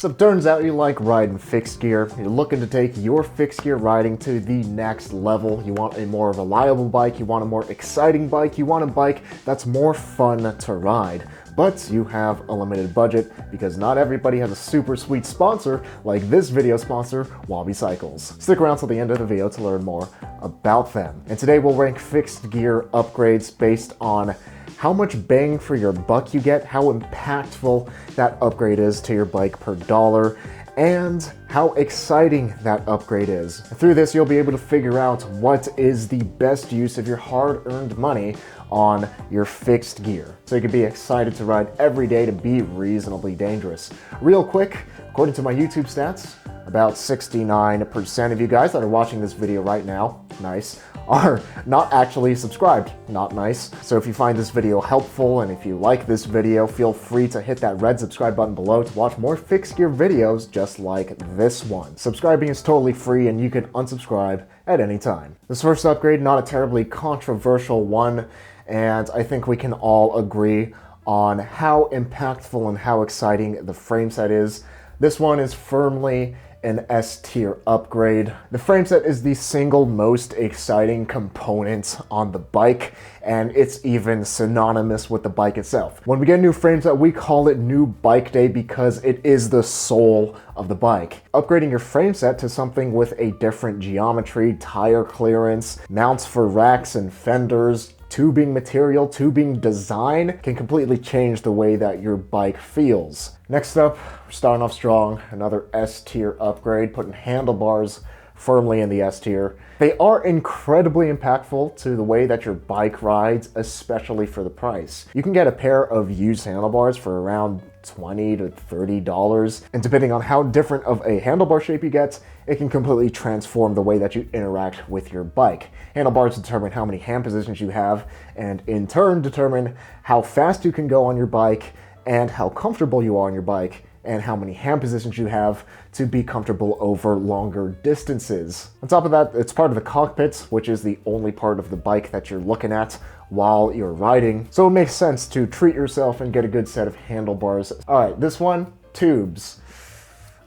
So it turns out you like riding fixed gear. You're looking to take your fixed gear riding to the next level. You want a more reliable bike, you want a more exciting bike, you want a bike that's more fun to ride. But you have a limited budget because not everybody has a super sweet sponsor like this video sponsor, Wabi Cycles. Stick around till the end of the video to learn more about them. And today we'll rank fixed gear upgrades based on how much bang for your buck you get, how impactful that upgrade is to your bike per dollar, and how exciting that upgrade is. Through this, you'll be able to figure out what is the best use of your hard-earned money on your fixed gear. So you can be excited to ride every day to be reasonably dangerous. Real quick, according to my YouTube stats, about 69% of you guys that are watching this video right now, nice, are not actually subscribed, not nice. So if you find this video helpful and if you like this video, feel free to hit that red subscribe button below to watch more fixed gear videos just like this one. Subscribing is totally free and you can unsubscribe at any time. This first upgrade, not a terribly controversial one, and I think we can all agree on how impactful and how exciting the frame set is. This one is firmly an S-tier upgrade. The frame set is the single most exciting component on the bike, and it's even synonymous with the bike itself. When we get a new frame set, we call it New Bike Day because it is the soul of the bike. Upgrading your frame set to something with a different geometry, tire clearance, mounts for racks and fenders, tubing material, tubing design can completely change the way that your bike feels. Next up, we're starting off strong, another S-tier upgrade, putting handlebars firmly in the S-tier. They are incredibly impactful to the way that your bike rides, especially for the price. You can get a pair of used handlebars for around $20 to $30, and depending on how different of a handlebar shape you get, it can completely transform the way that you interact with your bike. Handlebars determine how many hand positions you have, and in turn determine how fast you can go on your bike, and how comfortable you are on your bike, and how many hand positions you have to be comfortable over longer distances. On top of that, it's part of the cockpit, which is the only part of the bike that you're looking at while you're riding. So it makes sense to treat yourself and get a good set of handlebars. All right, this one, tubes.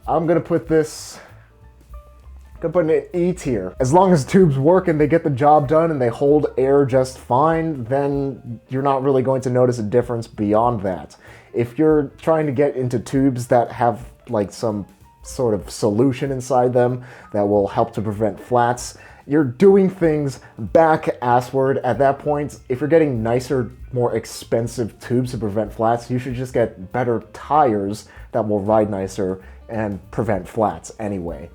I'm gonna put this, in an E tier. As long as tubes work and they get the job done and they hold air just fine, then you're not really going to notice a difference beyond that. If you're trying to get into tubes that have like some sort of solution inside them that will help to prevent flats, you're doing things back-assward at that point. If you're getting nicer, more expensive tubes to prevent flats, you should just get better tires that will ride nicer and prevent flats anyway.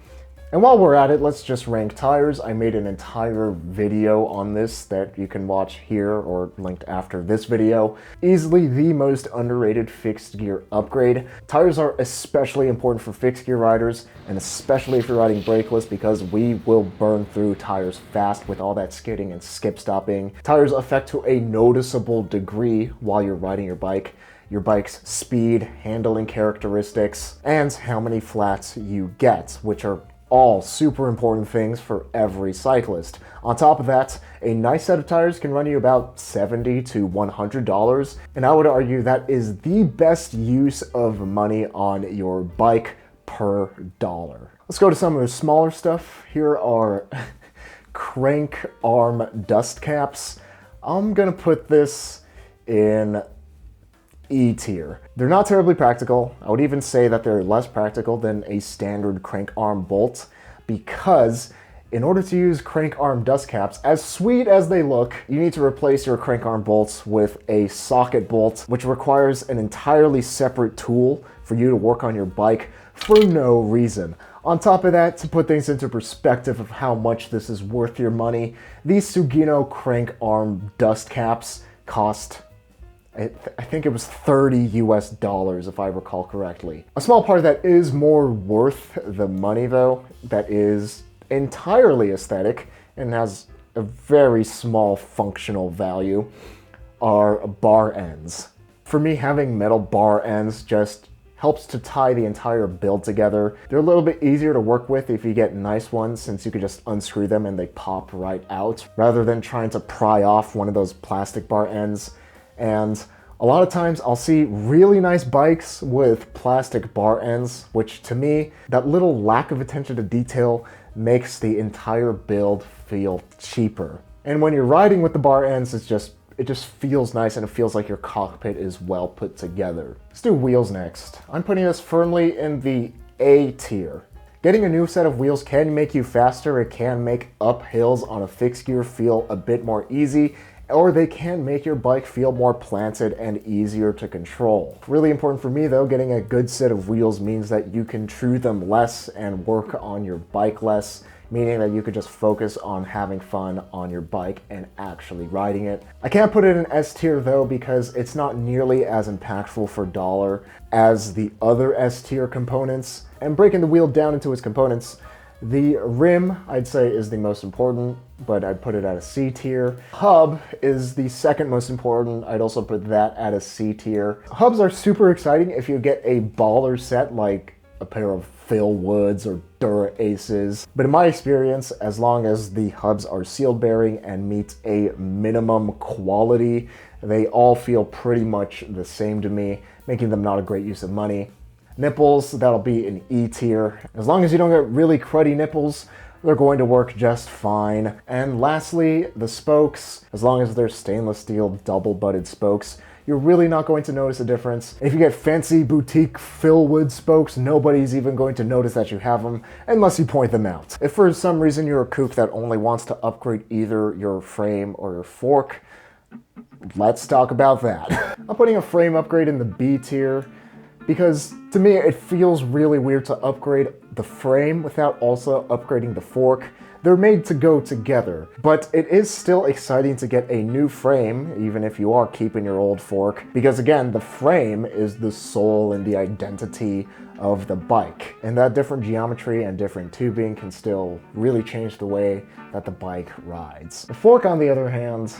And while we're at it, let's just rank tires. I made an entire video on this that you can watch here or linked after this video. Easily the most underrated fixed gear upgrade. Tires are especially important for fixed gear riders, and especially if you're riding brakeless, because we will burn through tires fast with all that skidding and skip stopping. Tires affect to a noticeable degree while you're riding your bike's speed, handling characteristics, and how many flats you get, which are all super important things for every cyclist. On top of that, a nice set of tires can run you about $70 to $100, and I would argue that is the best use of money on your bike per dollar. Let's go to some of the smaller stuff. Here are crank arm dust caps. I'm gonna put this in E tier. They're not terribly practical. I would even say that they're less practical than a standard crank arm bolt, because in order to use crank arm dust caps, as sweet as they look, you need to replace your crank arm bolts with a socket bolt, which requires an entirely separate tool for you to work on your bike for no reason. On top of that, to put things into perspective of how much this is worth your money, these Sugino crank arm dust caps cost, I think it was $30 US if I recall correctly. A small part of that is more worth the money though, that is entirely aesthetic and has a very small functional value, are bar ends. For me, having metal bar ends just helps to tie the entire build together. They're a little bit easier to work with if you get nice ones, since you can just unscrew them and they pop right out, rather than trying to pry off one of those plastic bar ends. And A lot of times I'll see really nice bikes with plastic bar ends, which to me, that little lack of attention to detail makes the entire build feel cheaper. And when you're riding with the bar ends, it just feels nice, and it feels like your cockpit is well put together. Let's do wheels next. I'm putting this firmly in the A tier. Getting a new set of wheels can make you faster. It can make up hills on a fixed gear feel a bit more easy, or they can make your bike feel more planted and easier to control. Really important for me though, getting a good set of wheels means that you can chew them less and work on your bike less, meaning that you could just focus on having fun on your bike and actually riding it. I can't put it in S tier though because it's not nearly as impactful for dollar as the other S tier components. And breaking the wheel down into its components, the rim I'd say is the most important, but I'd put it at a C tier. Hub is the second most important. I'd also put that at a C tier. Hubs are super exciting if you get a baller set like a pair of Phil Woods or Dura Aces. But in my experience, as long as the hubs are sealed bearing and meet a minimum quality, they all feel pretty much the same to me, making them not a great use of money. Nipples, that'll be an E tier. As long as you don't get really cruddy nipples, they're going to work just fine. And lastly, the spokes, as long as they're stainless steel double-butted spokes, you're really not going to notice a difference. If you get fancy boutique Phil Wood spokes, nobody's even going to notice that you have them unless you point them out. If for some reason you're a kook that only wants to upgrade either your frame or your fork, let's talk about that. I'm putting a frame upgrade in the B tier because to me it feels really weird to upgrade the frame without also upgrading the fork. They're made to go together, but it is still exciting to get a new frame, even if you are keeping your old fork, because again, the frame is the soul and the identity of the bike, and that different geometry and different tubing can still really change the way that the bike rides. The fork, on the other hand,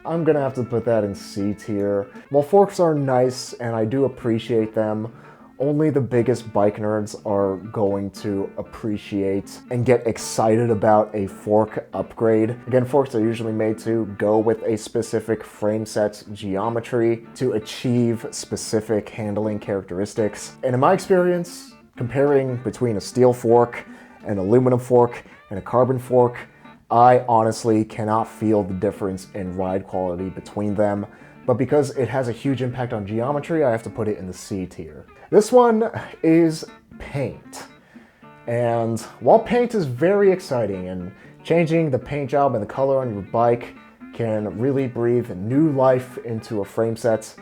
I'm gonna have to put that in C tier. While forks are nice and I do appreciate them, only the biggest bike nerds are going to appreciate and get excited about a fork upgrade. Again, forks are usually made to go with a specific frame set geometry to achieve specific handling characteristics. And in my experience, comparing between a steel fork, an aluminum fork, and a carbon fork, I honestly cannot feel the difference in ride quality between them. But because it has a huge impact on geometry, I have to put it in the C tier. This one is paint. And while paint is very exciting and changing the paint job and the color on your bike can really breathe new life into a frame set,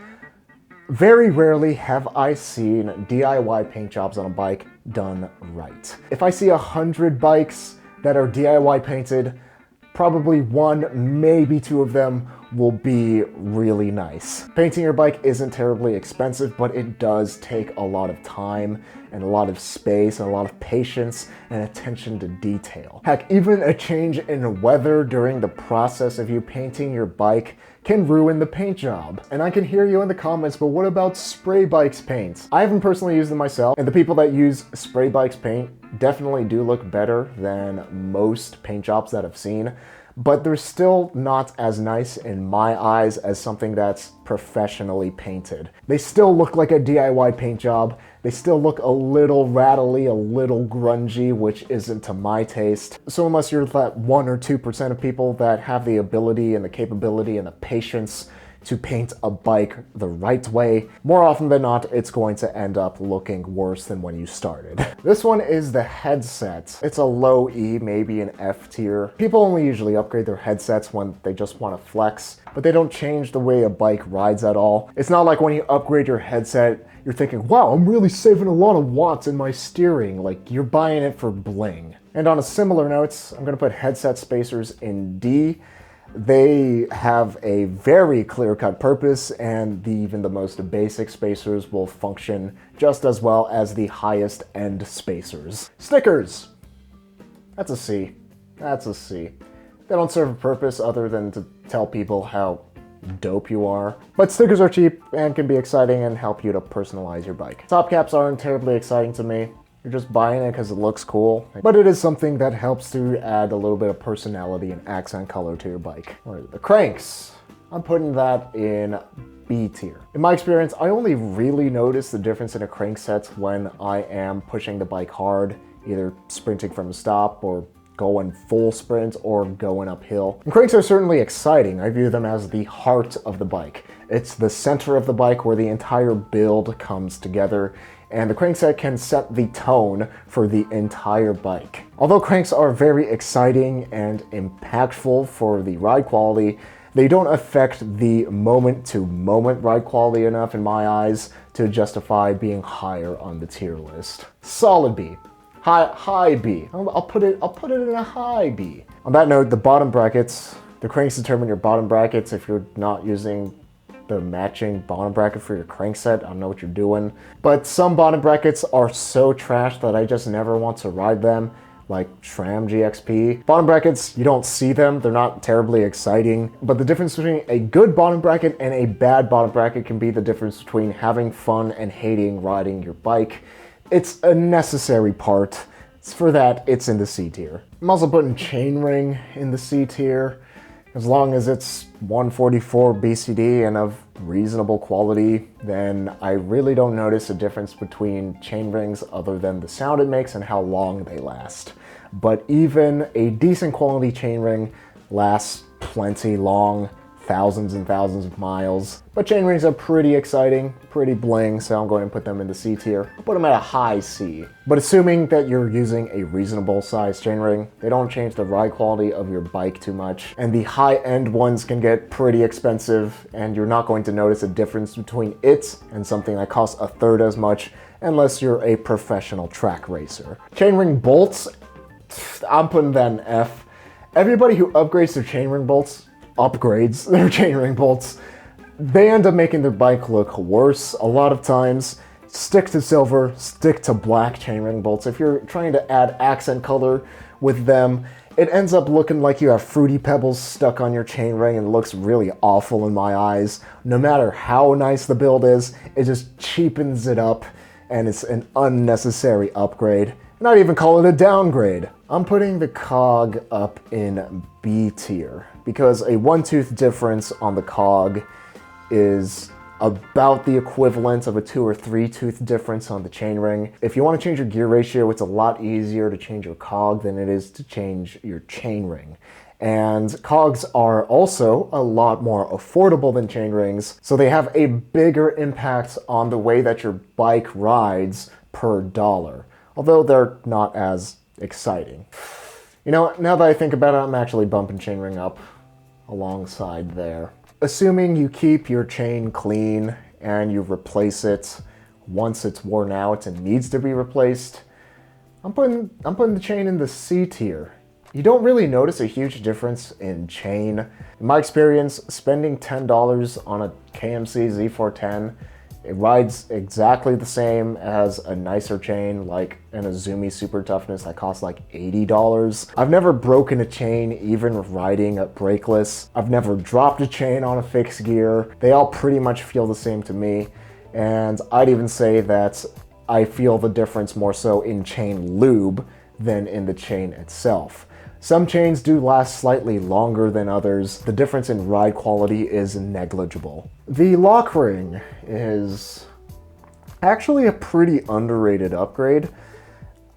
very rarely have I seen DIY paint jobs on a bike done right. If I see 100 bikes that are DIY painted, probably one, maybe two of them will be really nice. Painting your bike isn't terribly expensive, but it does take a lot of time and a lot of space and a lot of patience and attention to detail. Heck, even a change in weather during the process of you painting your bike can ruin the paint job. And I can hear you in the comments, but what about spray bikes paint? I haven't personally used them myself, and the people that use spray bikes paint definitely do look better than most paint jobs that I've seen, but they're still not as nice in my eyes as something that's professionally painted. They still look like a DIY paint job. They still look a little rattly, a little grungy, which isn't to my taste. So unless you're that 1 or 2% of people that have the ability and the capability and the patience to paint a bike the right way, more often than not, it's going to end up looking worse than when you started. This one is the headset. It's a low E, maybe an F tier. People only usually upgrade their headsets when they just want to flex, but they don't change the way a bike rides at all. It's not like when you upgrade your headset, you're thinking, wow, I'm really saving a lot of watts in my steering. Like, you're buying it for bling. And on a similar note, I'm gonna put headset spacers in D. They have a very clear-cut purpose, and even the most basic spacers will function just as well as the highest end spacers. Stickers! That's a C. That's a C. They don't serve a purpose other than to tell people how dope you are. But stickers are cheap and can be exciting and help you to personalize your bike. Top caps aren't terribly exciting to me. You're just buying it because it looks cool, but it is something that helps to add a little bit of personality and accent color to your bike. Or the cranks. I'm putting that in B tier. In my experience, I only really notice the difference in a crankset when I am pushing the bike hard, either sprinting from a stop or going full sprint or going uphill. And cranks are certainly exciting. I view them as the heart of the bike. It's the center of the bike where the entire build comes together, and the crankset can set the tone for the entire bike. Although cranks are very exciting and impactful for the ride quality, they don't affect the moment-to-moment ride quality enough in my eyes to justify being higher on the tier list. Solid B. High B. I'll put it in a high B. On that note, the bottom brackets, the cranks determine your bottom brackets. If you're not using the matching bottom bracket for your crankset, I don't know what you're doing. But some bottom brackets are so trash that I just never want to ride them, like SRAM GXP. Bottom brackets, you don't see them, they're not terribly exciting, but the difference between a good bottom bracket and a bad bottom bracket can be the difference between having fun and hating riding your bike. It's a necessary part. For that, it's in the C tier. I'm also putting chainring in the C tier. As long as it's 144 BCD and of reasonable quality, then I really don't notice a difference between chainrings other than the sound it makes and how long they last. But even a decent quality chainring lasts plenty long, thousands and thousands of miles. But chainrings are pretty exciting, pretty bling, so I'm going to put them in the C tier. I'll put them at a high C. But assuming that you're using a reasonable size chainring, they don't change the ride quality of your bike too much. And the high-end ones can get pretty expensive, and you're not going to notice a difference between it and something that costs a third as much, unless you're a professional track racer. Chainring bolts, I'm putting that in F. Everybody who upgrades their chainring bolts upgrades their chainring bolts, they end up making their bike look worse a lot of times. Stick to silver, stick to black chainring bolts. If you're trying to add accent color with them, it ends up looking like you have Fruity Pebbles stuck on your chainring and it looks really awful in my eyes. No matter how nice the build is, it just cheapens it up and it's an unnecessary upgrade. Not even call it a downgrade. I'm putting the cog up in B tier because a 1-tooth difference on the cog is about the equivalent of a 2 or 3-tooth difference on the chainring. If you want to change your gear ratio, it's a lot easier to change your cog than it is to change your chainring. And cogs are also a lot more affordable than chainrings, so they have a bigger impact on the way that your bike rides per dollar. Although they're not as exciting. You know, now that I think about it, I'm actually bumping chainring up alongside there. Assuming you keep your chain clean and you replace it once it's worn out and needs to be replaced, I'm putting the chain in the C tier. You don't really notice a huge difference in chain. In my experience, spending $10 on a KMC Z410, it rides exactly the same as a nicer chain like an Azumi Super Toughness that costs like $80. I've never broken a chain even riding a brakeless. I've never dropped a chain on a fixed gear. They all pretty much feel the same to me. And I'd even say that I feel the difference more so in chain lube than in the chain itself. Some chains do last slightly longer than others. The difference in ride quality is negligible. The lock ring is actually a pretty underrated upgrade.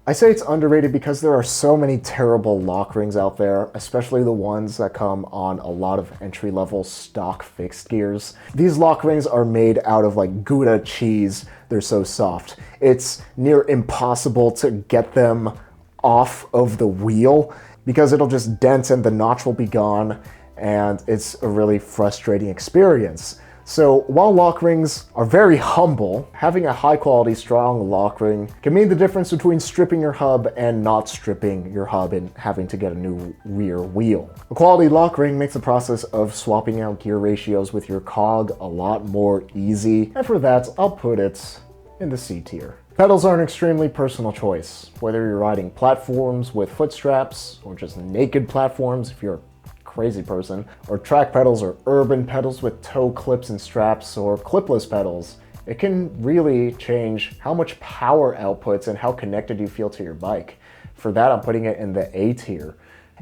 I say it's underrated because there are so many terrible lock rings out there, especially the ones that come on a lot of entry-level stock fixed gears. These lock rings are made out of like Gouda cheese. They're so soft. It's near impossible to get them off of the wheel because it'll just dent and the notch will be gone, and it's a really frustrating experience. So while lock rings are very humble, having a high quality strong lock ring can mean the difference between stripping your hub and not stripping your hub and having to get a new rear wheel. A quality lock ring makes the process of swapping out gear ratios with your cog a lot more easy, and for that I'll put it in the C tier. Pedals are an extremely personal choice, whether you're riding platforms with foot straps or just naked platforms if you're a crazy person, or track pedals or urban pedals with toe clips and straps or clipless pedals. It can really change how much power outputs and how connected you feel to your bike. For that, I'm putting it in the A tier.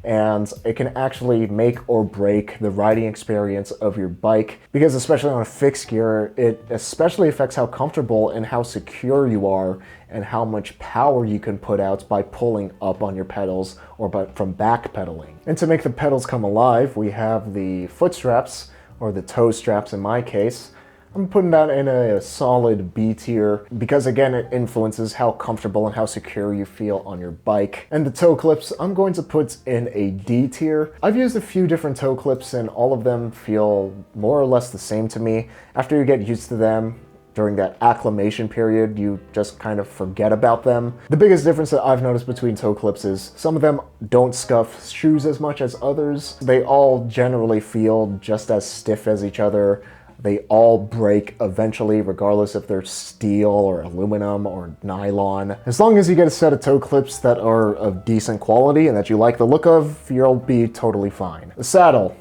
and it can actually make or break the riding experience of your bike, because especially on a fixed gear, it especially affects how comfortable and how secure you are and how much power you can put out by pulling up on your pedals or from back pedaling. And to make the pedals come alive, we have the foot straps, or the toe straps in my case. I'm putting that in a solid B tier because, again, it influences how comfortable and how secure you feel on your bike. And the toe clips, I'm going to put in a D tier. I've used a few different toe clips and all of them feel more or less the same to me. After you get used to them, during that acclimation period, you just kind of forget about them. The biggest difference that I've noticed between toe clips is some of them don't scuff shoes as much as others. They all generally feel just as stiff as each other. They all break eventually, regardless if they're steel or aluminum or nylon. As long as you get a set of toe clips that are of decent quality and that you like the look of, you'll be totally fine. The saddle,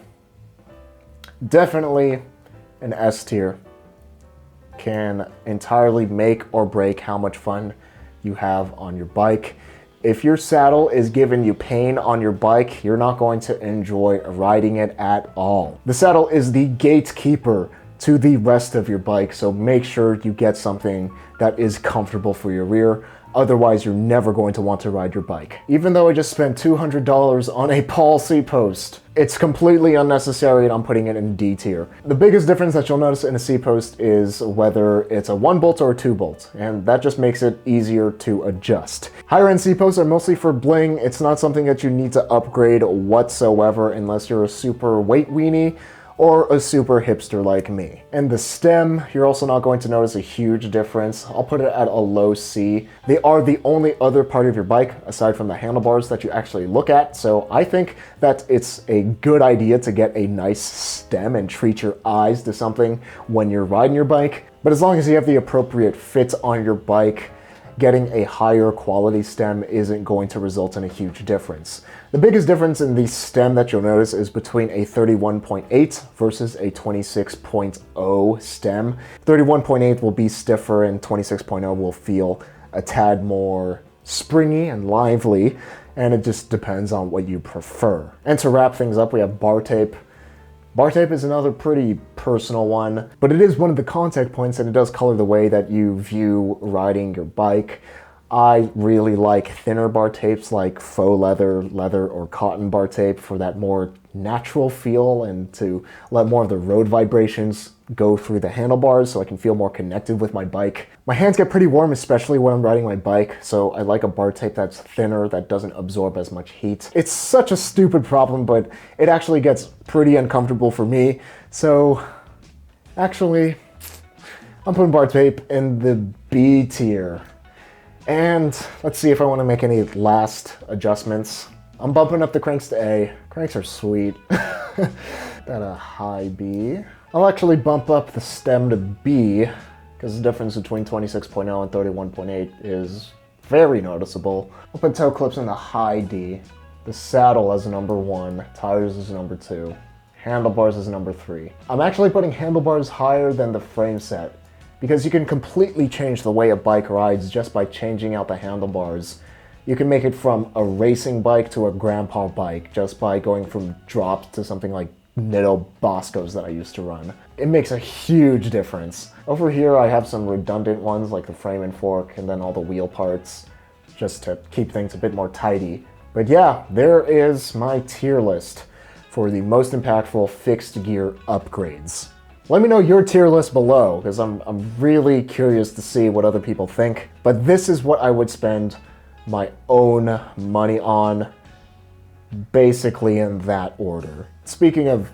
definitely an S tier. Can entirely make or break how much fun you have on your bike. If your saddle is giving you pain on your bike, you're not going to enjoy riding it at all. The saddle is the gatekeeper to the rest of your bike, so make sure you get something that is comfortable for your rear. Otherwise, you're never going to want to ride your bike. Even though I just spent $200 on a Paul seat post, it's completely unnecessary and I'm putting it in D tier. The biggest difference that you'll notice in a seat post is whether it's a 1-bolt or a 2-bolt, and that just makes it easier to adjust. Higher end seat posts are mostly for bling. It's not something that you need to upgrade whatsoever unless you're a super weight weenie or a super hipster like me. And the stem, you're also not going to notice a huge difference. I'll put it at a low C. They are the only other part of your bike, aside from the handlebars, that you actually look at, so I think that it's a good idea to get a nice stem and treat your eyes to something when you're riding your bike. But as long as you have the appropriate fit on your bike, getting a higher quality stem isn't going to result in a huge difference. The biggest difference in the stem that you'll notice is between a 31.8 versus a 26.0 stem. 31.8 will be stiffer and 26.0 will feel a tad more springy and lively, and it just depends on what you prefer. And to wrap things up, we have bar tape. Bar tape is another pretty personal one, but it is one of the contact points and it does color the way that you view riding your bike. I really like thinner bar tapes like faux leather, or cotton bar tape for that more natural feel and to let more of the road vibrations go through the handlebars so I can feel more connected with my bike. My hands get pretty warm, especially when I'm riding my bike, so I like a bar tape that's thinner, that doesn't absorb as much heat. It's such a stupid problem, but it actually gets pretty uncomfortable for me, so actually, I'm putting bar tape in the B tier. And let's see if I want to make any last adjustments. I'm bumping up the cranks to A. Cranks are sweet. At a high B. I'll actually bump up the stem to B, because the difference between 26.0 and 31.8 is very noticeable. I'll put toe clips in the high D. The saddle as number 1. Tires as number 2. Handlebars as number 3. I'm actually putting handlebars higher than the frame set, because you can completely change the way a bike rides just by changing out the handlebars. You can make it from a racing bike to a grandpa bike just by going from drops to something like Nitto Boscos that I used to run. It makes a huge difference. Over here I have some redundant ones like the frame and fork and then all the wheel parts just to keep things a bit more tidy. But yeah, there is my tier list for the most impactful fixed gear upgrades. Let me know your tier list below, because I'm really curious to see what other people think. But this is what I would spend my own money on, basically in that order. Speaking of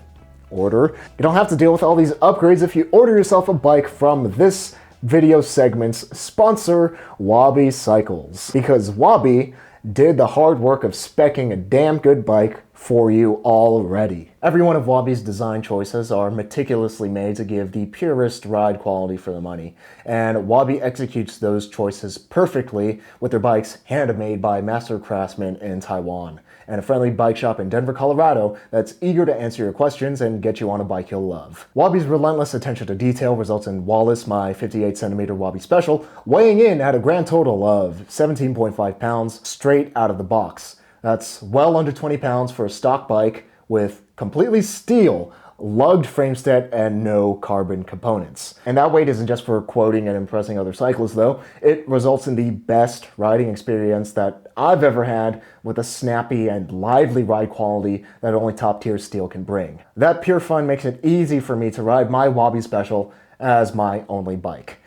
order, you don't have to deal with all these upgrades if you order yourself a bike from this video segment's sponsor, Wabi Cycles. Because Wabi did the hard work of speccing a damn good bike for you already. Every one of Wabi's design choices are meticulously made to give the purest ride quality for the money, and Wabi executes those choices perfectly with their bikes handmade by master craftsmen in Taiwan, and a friendly bike shop in Denver, Colorado that's eager to answer your questions and get you on a bike you'll love. Wabi's relentless attention to detail results in Wallace, my 58cm Wabi Special, weighing in at a grand total of 17.5 pounds straight out of the box. That's well under 20 pounds for a stock bike with completely steel, lugged frame set, and no carbon components. And that weight isn't just for quoting and impressing other cyclists though, it results in the best riding experience that I've ever had with a snappy and lively ride quality that only top tier steel can bring. That pure fun makes it easy for me to ride my Wabi Special as my only bike.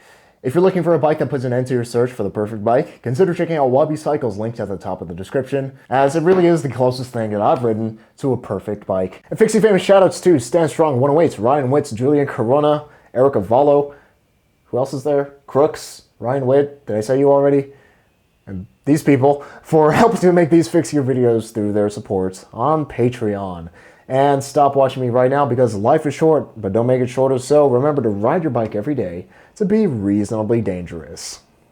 If you're looking for a bike that puts an end to your search for the perfect bike, consider checking out Wabi Cycles linked at the top of the description, as it really is the closest thing that I've ridden to a perfect bike. And Fixie famous shoutouts to Stand Strong 108s, Ryan Witt, Julian Corona, Eric Avalo. Who else is there? Kruucks, Ryan Witt, did I say you already? And these people for helping to make these Fix Your videos through their support on Patreon. And stop watching me right now because life is short, but don't make it shorter, so remember to ride your bike every day to be reasonably dangerous.